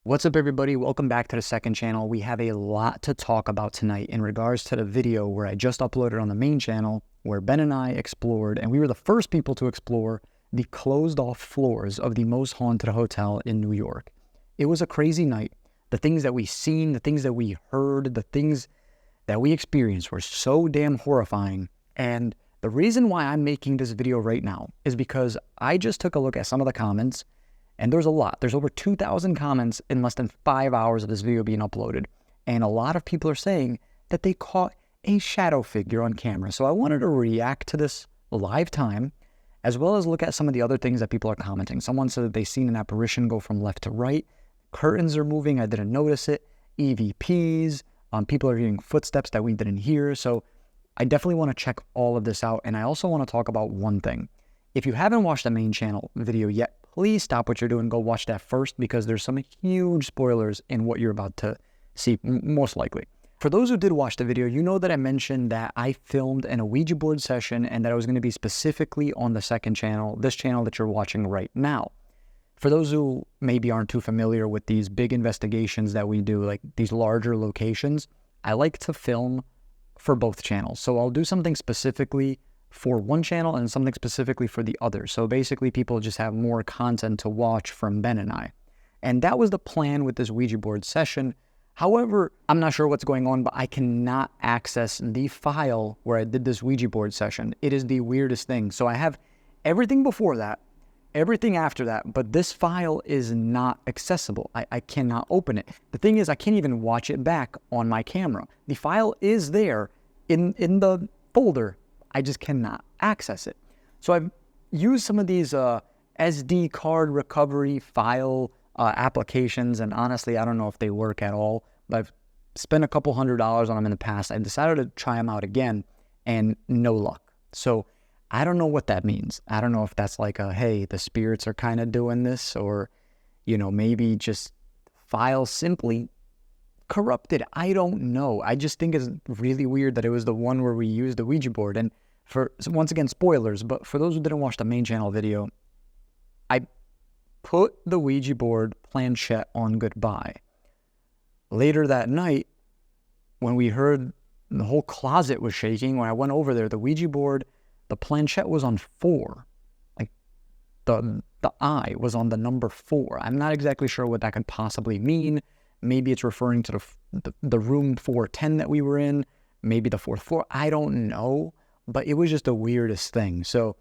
What's up, everybody? Welcome back to the second channel. We have a lot to talk about tonight in regards to the video where I just uploaded on the main channel where Ben and I explored, and we were the first people to explore the closed off floors of the most haunted hotel in New York. It was a crazy night. The things that we seen, the things that we heard, the things that we experienced were so damn horrifying. And the reason why I'm making this video right now is because I just took a look at some of the comments. And there's a lot. There's over 2,000 comments in less than 5 hours of this video being uploaded. And a lot of people are saying that they caught a shadow figure on camera. So I wanted to react to this live time, as well as look at some of the other things that people are commenting. Someone said that they seen an apparition go from left to right. Curtains are moving. I didn't notice it. EVPs. People are hearing footsteps that we didn't hear. So I definitely want to check all of this out. And I also want to talk about one thing. If you haven't watched the main channel video yet, please stop what you're doing. Go watch that first because there's some huge spoilers in what you're about to see, most likely. For those who did watch the video, you know that I mentioned that I filmed an Ouija board session and that I was going to be specifically on the second channel, this channel that you're watching right now. For those who maybe aren't too familiar with these big investigations that we do, like these larger locations, I like to film for both channels. So I'll do something specifically for one channel and something specifically for the other. So basically people just have more content to watch from Ben and I. And that was the plan with this Ouija board session. However, I'm not sure what's going on, but I cannot access the file where I did this Ouija board session. It is the weirdest thing. So I have everything before that, everything after that, but this file is not accessible. I cannot open it. The thing is, I can't even watch it back on my camera. The file is there in the folder. I just cannot access it. So I've used some of these SD card recovery file applications, and honestly, I don't know if they work at all, but I've spent a couple $100s on them in the past. I decided to try them out again, and no luck. So I don't know what that means. I don't know if that's like a, hey, the spirits are kind of doing this, or, you know, maybe just file simply corrupted. I don't know. I just think it's really weird that it was the one where we used the Ouija board. And for, once again, spoilers, but for those who didn't watch the main channel video, I put the Ouija board planchette on goodbye. Later that night, when we heard the whole closet was shaking, when I went over there, the Ouija board, the planchette was on 4. Like the eye was on the number 4. I'm not exactly sure what that could possibly mean. Maybe it's referring to the room 410 that we were in, maybe the 4th floor. I don't know, but it was just the weirdest thing. So,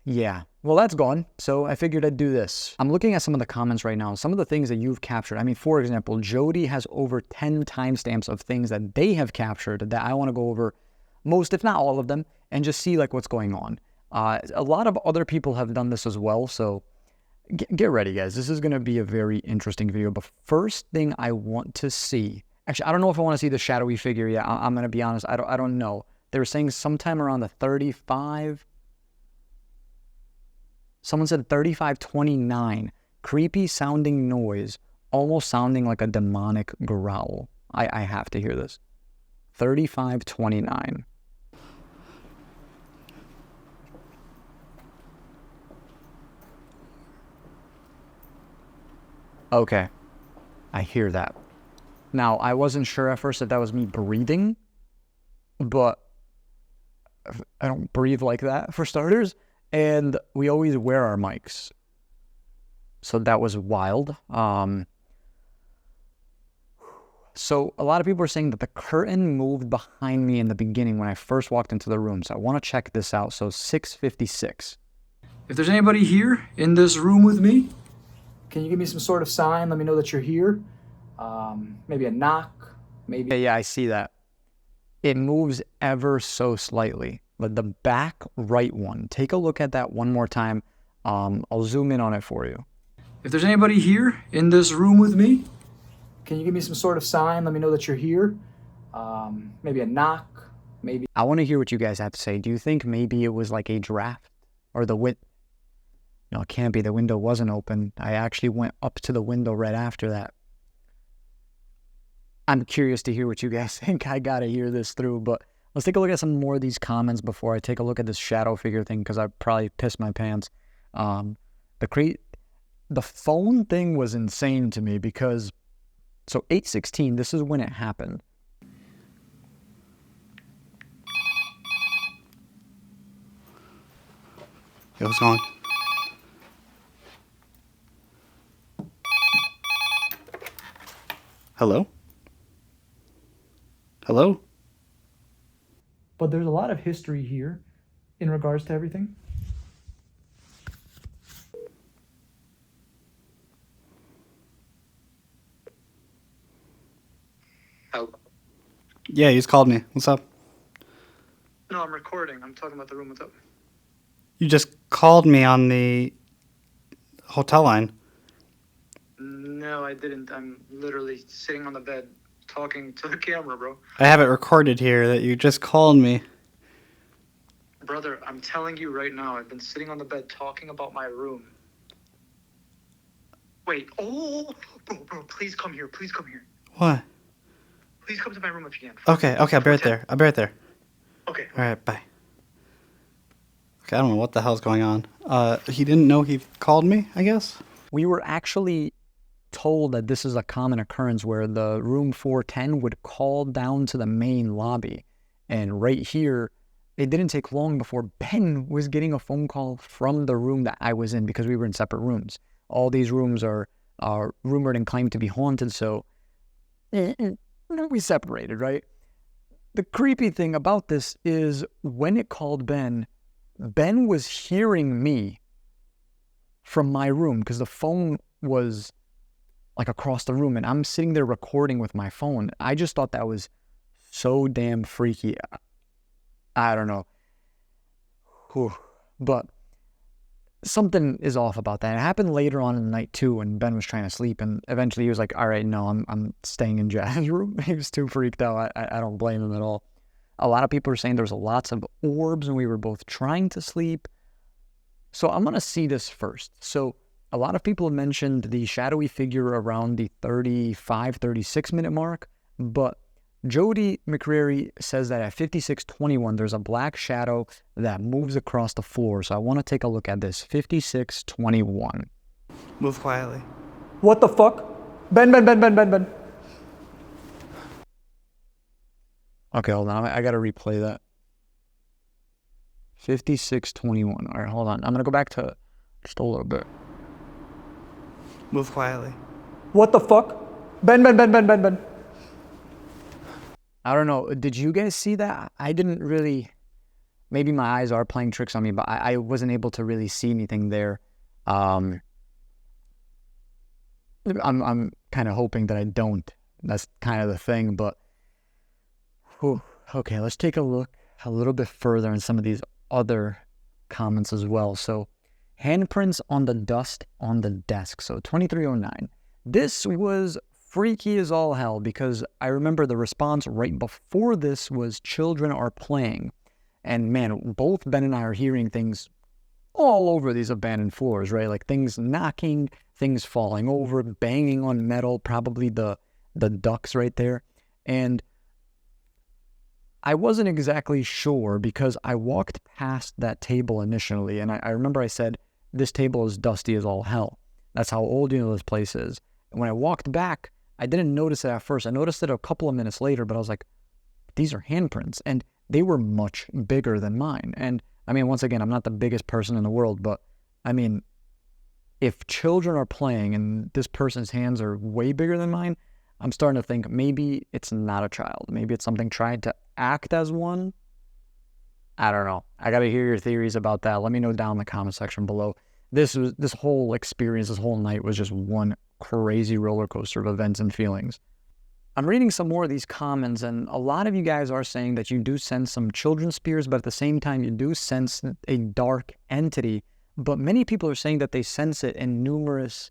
yeah. Well, that's gone. So I figured I'd do this. I'm looking at some of the comments right now, some of the things that you've captured. I mean, for example, Jody has over 10 timestamps of things that they have captured that I want to go over, most, if not all of them, and just see like what's going on. A lot of other people have done this as well, so get ready, guys. This is going to be a very interesting video. But first thing I want to see, actually, I don't know if I want to see the shadowy figure yet. I'm going to be honest. I don't know. They were saying sometime around the 35. Someone said 3529. Creepy sounding noise, almost sounding like a demonic growl. I have to hear this. 3529. Okay, I hear that. Now, I wasn't sure at first if that was me breathing, but I don't breathe like that, for starters, and we always wear our mics. So that was wild. So a lot of people are saying that the curtain moved behind me in the beginning when I first walked into the room, so I want to check this out. So 6:56. If there's anybody here in this room with me, can you give me some sort of sign? Let me know that you're here. Maybe a knock. Maybe. Yeah, I see that. It moves ever so slightly. But the back right one. Take a look at that one more time. I'll zoom in on it for you. If there's anybody here in this room with me, can you give me some sort of sign? Let me know that you're here. Maybe a knock. Maybe. I want to hear what you guys have to say. Do you think maybe it was like a draft or the wind? No, it can't be. The window wasn't open. I actually went up to the window right after that. I'm curious to hear what you guys think. I gotta hear this through, but let's take a look at some more of these comments before I take a look at this shadow figure thing, because I probably pissed my pants. the phone thing was insane to me because, so 8:16, this is when it happened. Yo, what's going on? Hello? Hello? But there's a lot of history here in regards to everything. Hello. Yeah, you just called me. What's up? No, I'm recording. I'm talking about the room. What's up? You just called me on the hotel line. No, I didn't. I'm literally sitting on the bed talking to the camera, bro. I have it recorded here that you just called me. Brother, I'm telling you right now, I've been sitting on the bed talking about my room. Wait, bro, please come here. Please come here. What? Please come to my room if you can. Okay, I'll be right there. I'll be right there. Okay. All right, bye. Okay, I don't know what the hell's going on. He didn't know he called me, I guess? We were actually told that this is a common occurrence where the room 410 would call down to the main lobby. And right here, it didn't take long before Ben was getting a phone call from the room that I was in because we were in separate rooms. All these rooms are rumored and claimed to be haunted, so we separated, right? The creepy thing about this is when it called Ben was hearing me from my room because the phone was like across the room and I'm sitting there recording with my phone. I just thought that was so damn freaky. I don't know. Whew. But something is off about that. It happened later on in the night too when Ben was trying to sleep and eventually he was like, all right, no, I'm staying in Jazz's room. He was too freaked out. I don't blame him at all. A lot of people are saying there was lots of orbs and we were both trying to sleep. So I'm going to see this first. So a lot of people have mentioned the shadowy figure around the 35, 36 minute mark, but Jody McCreary says that at 56:21, there's a black shadow that moves across the floor. So I want to take a look at this. 56:21. Move quietly. What the fuck? Ben. Okay, hold on. I got to replay that. 56:21. All right, hold on. I'm going to go back to just a little bit. Move quietly. What the fuck? Ben. I don't know. Did you guys see that? I didn't really. Maybe my eyes are playing tricks on me, but I wasn't able to really see anything there. I'm kind of hoping that I don't. That's kind of the thing, but. Whew. Okay, let's take a look a little bit further in some of these other comments as well. So, handprints on the dust on the desk. So, 2309. This was freaky as all hell because I remember the response right before this was children are playing. And man, both Ben and I are hearing things all over these abandoned floors, right? Like things knocking, things falling over, banging on metal, probably the ducts right there. And I wasn't exactly sure because I walked past that table initially and I remember I said, this table is dusty as all hell. That's how old this place is. And when I walked back, I didn't notice it at first. I noticed it a couple of minutes later, but I was like, these are handprints. And they were much bigger than mine. And I mean, once again, I'm not the biggest person in the world, but I mean, if children are playing and this person's hands are way bigger than mine, I'm starting to think maybe it's not a child. Maybe it's something trying to act as one. I don't know. I got to hear your theories about that. Let me know down in the comment section below. This whole experience, this whole night was just one crazy roller coaster of events and feelings. I'm reading some more of these comments, and a lot of you guys are saying that you do sense some children's spirits, but at the same time, you do sense a dark entity. But many people are saying that they sense it in numerous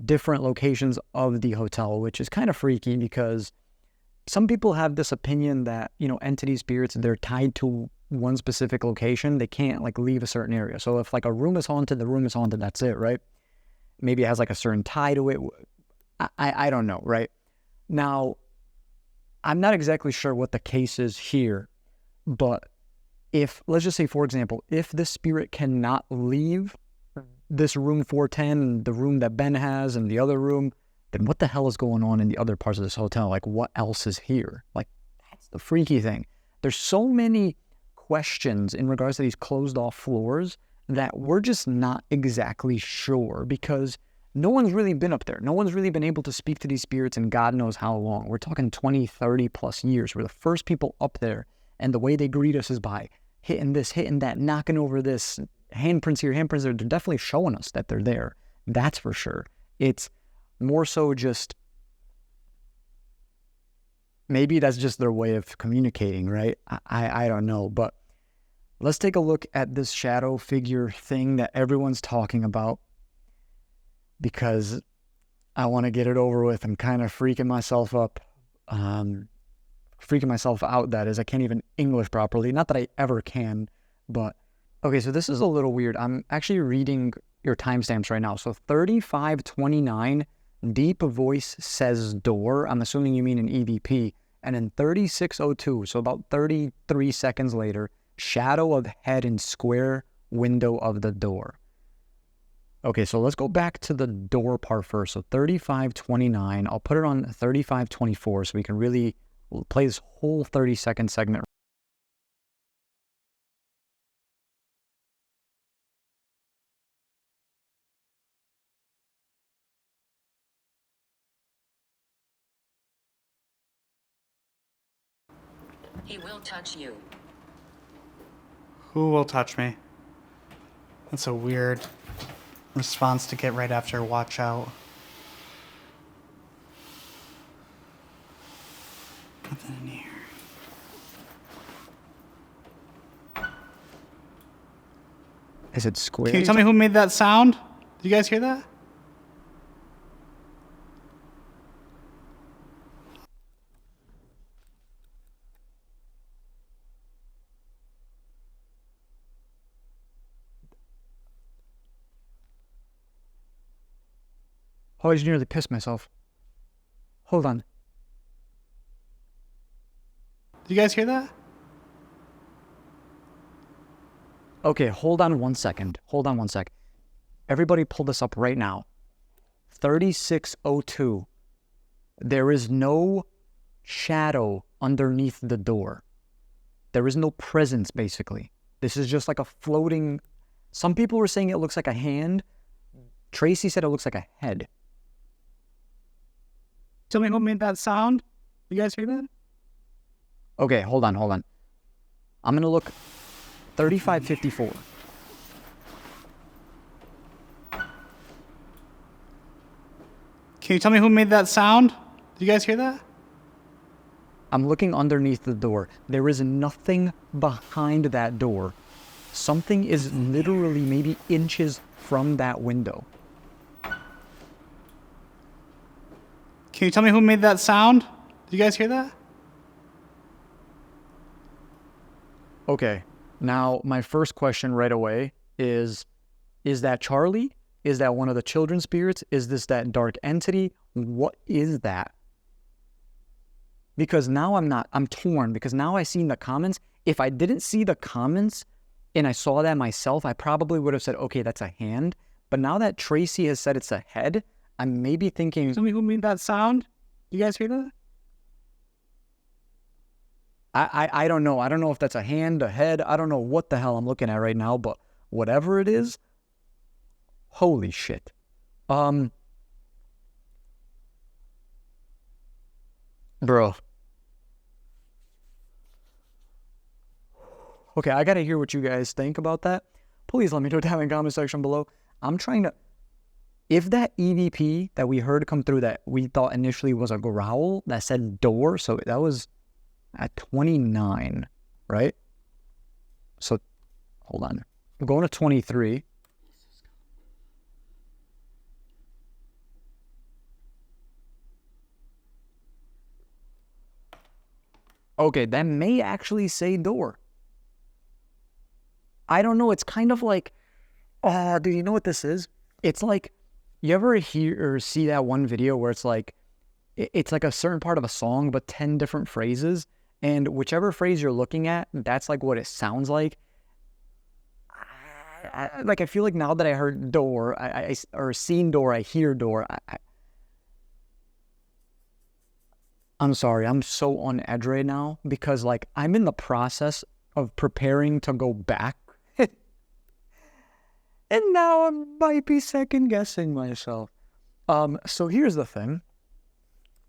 different locations of the hotel, which is kind of freaky because some people have this opinion that, entity spirits, they're tied to one specific location. They can't like leave a certain area. So if like a room is haunted, the room is haunted. That's it, right? Maybe it has like a certain tie to it. I don't know, right? Now, I'm not exactly sure what the case is here, but let's just say, for example, if the spirit cannot leave this room 410, the room that Ben has, and the other room, then what the hell is going on in the other parts of this hotel? Like, what else is here? Like, that's the freaky thing. There's so many questions in regards to these closed off floors that we're just not exactly sure, because no one's really been up there. No one's really been able to speak to these spirits in God knows how long. We're talking 20, 30 plus years. We're the first people up there, and the way they greet us is by hitting this, hitting that, knocking over this, handprints here, handprints there. They're definitely showing us that they're there. That's for sure. It's more so just, maybe that's just their way of communicating, right? I don't know, but let's take a look at this shadow figure thing that everyone's talking about, because I want to get it over with. I'm kind of freaking myself up, freaking myself out, that is. I can't even English properly. Not that I ever can, but okay, so this is a little weird. I'm actually reading your timestamps right now. So 35:29, deep voice says door. I'm assuming you mean an EVP. And then 36:02, so about 33 seconds later, shadow of head in square window of the door. Okay, so let's go back to the door part first. So 35:29, I'll put it on 35:24 so we can really play this whole 30-second segment. He will touch you. Who will touch me? That's a weird response to get right after watch out. Nothing in here. Is it square? Can you tell me who made that sound? Did you guys hear that? Oh, I just nearly pissed myself. Hold on. Did you guys hear that? Okay, hold on one second. Hold on one sec. Everybody pull this up right now. 36:02. There is no shadow underneath the door. There is no presence, basically. This is just like a floating... Some people were saying it looks like a hand. Tracy said it looks like a head. Tell me who made that sound. You guys hear that? Okay, hold on. I'm going to look 35:54. Can you tell me who made that sound? Did you guys hear that? I'm looking underneath the door. There is nothing behind that door. Something is literally maybe inches from that window. Can you tell me who made that sound? Did you guys hear that? Okay, now my first question right away is that Charlie? Is that one of the children's spirits? Is this that dark entity? What is that? Because now I'm torn, because now I seen the comments. If I didn't see the comments and I saw that myself, I probably would have said, okay, that's a hand. But now that Tracy has said it's a head, I'm maybe thinking... Tell me who made that sound. You guys hear that? I don't know. I don't know if that's a hand, a head. I don't know what the hell I'm looking at right now, but whatever it is, holy shit. Bro. Okay, I gotta hear what you guys think about that. Please let me know down in the comment section below. I'm trying to... If that EVP that we heard come through that we thought initially was a growl that said door, so that was at 29, right? So, hold on. We're going to 23. Okay, that may actually say door. I don't know. It's kind of like, do you know what this is? It's like, you ever hear or see that one video where it's like a certain part of a song, but 10 different phrases, and whichever phrase you're looking at, that's like what it sounds like. I feel like now that I heard door, or seen door, I hear door. I'm sorry, I'm so on edge right now because like I'm in the process of preparing to go back. And now I might be second guessing myself. So here's the thing.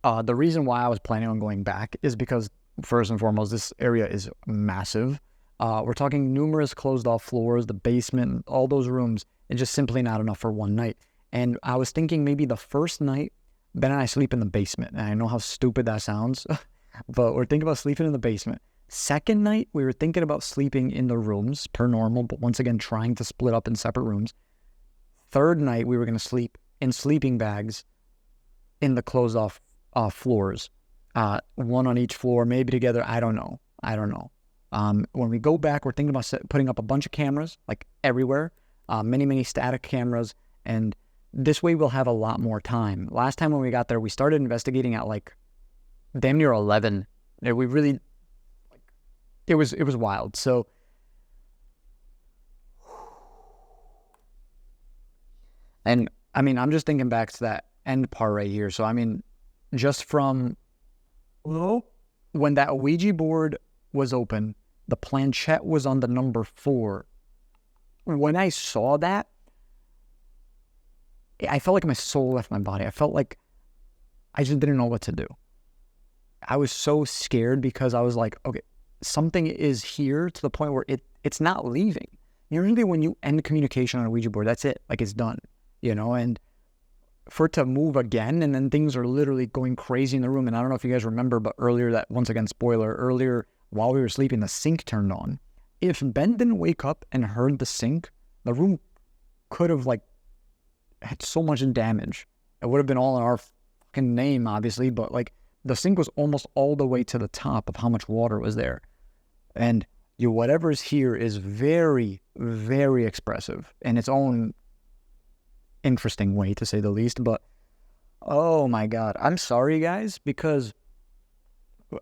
The reason why I was planning on going back is because first and foremost, this area is massive. We're talking numerous closed off floors, the basement, all those rooms, and just simply not enough for one night. And I was thinking maybe the first night, Ben and I sleep in the basement. And I know how stupid that sounds, but we're thinking about sleeping in the basement. Second night, we were thinking about sleeping in the rooms per normal, but once again, trying to split up in separate rooms. Third night, we were going to sleep in sleeping bags in the closed off floors. One on each floor, maybe together. I don't know. When we go back, we're thinking about putting up a bunch of cameras, like everywhere, many static cameras, and this way we'll have a lot more time. Last time when we got there, we started investigating at like damn near 11. We really, like, it was wild. So, and I mean, I'm just thinking back to that end part right here. So, I mean, just from when that Ouija board was open, the planchette was on the number 4. When I saw that, I felt like my soul left my body. I felt like I just didn't know what to do. I was so scared because I was like, okay, something is here to the point where it's not leaving. Usually when you end communication on a Ouija board, that's it. Like it's done, you know, and for it to move again and then things are literally going crazy in the room. And I don't know if you guys remember, but earlier that, once again, spoiler, earlier while we were sleeping, the sink turned on. If Ben didn't wake up and heard the sink, the room could have like had so much damage. It would have been all in our fucking name, obviously, but like the sink was almost all the way to the top of how much water was there. And whatever's here is very, very expressive in its own interesting way, to say the least. But oh my God, I'm sorry guys, because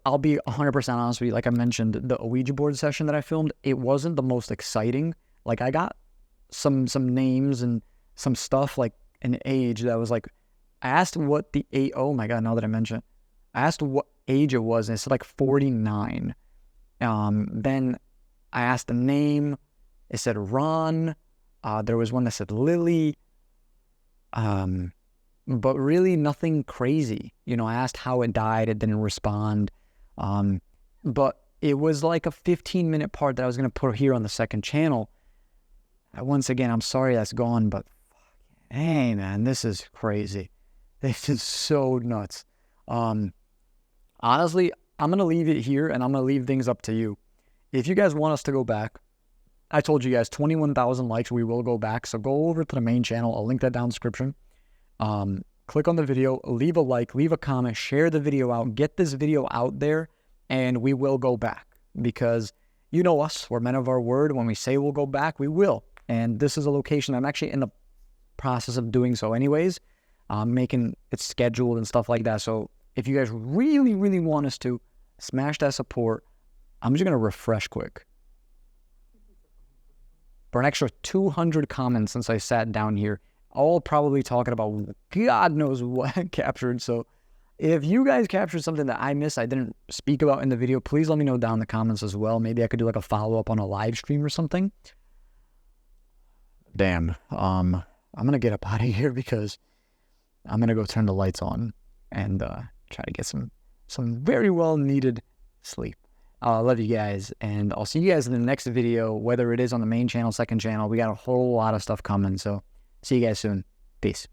I'll be 100% honest with you. Like I mentioned, the Ouija board session that I filmed, it wasn't the most exciting. Like I got some names and some stuff like an age that was like, I asked what the age, oh my God, now that I mention it, I asked what age it was, and it said like 49. Then I asked the name, it said Ron. There was one that said Lily. But really nothing crazy. You know, I asked how it died, it didn't respond. But it was like a 15-minute part that I was going to put here on the second channel. Once again, I'm sorry that's gone, but hey man, this is crazy. This is so nuts. Honestly, I'm going to leave it here and I'm going to leave things up to you. If you guys want us to go back, I told you guys 21,000 likes, we will go back. So go over to the main channel. I'll link that down in the description. Click on the video, leave a like, leave a comment, share the video out, get this video out there, and we will go back. Because you know us, we're men of our word. When we say we'll go back, we will. And this is a location I'm actually in the process of doing so anyways, making it scheduled and stuff like that. So if you guys really, really want us to, smash that support. I'm just going to refresh quick. For an extra 200 comments since I sat down here, all probably talking about God knows what I captured. So if you guys captured something that I missed, I didn't speak about in the video, please let me know down in the comments as well. Maybe I could do like a follow-up on a live stream or something. Damn. I'm going to get up out of here because I'm going to go turn the lights on and try to get some very well needed sleep. I love you guys, and I'll see you guys in the next video, whether it is on the main channel, second channel. We got a whole lot of stuff coming, so see you guys soon. Peace.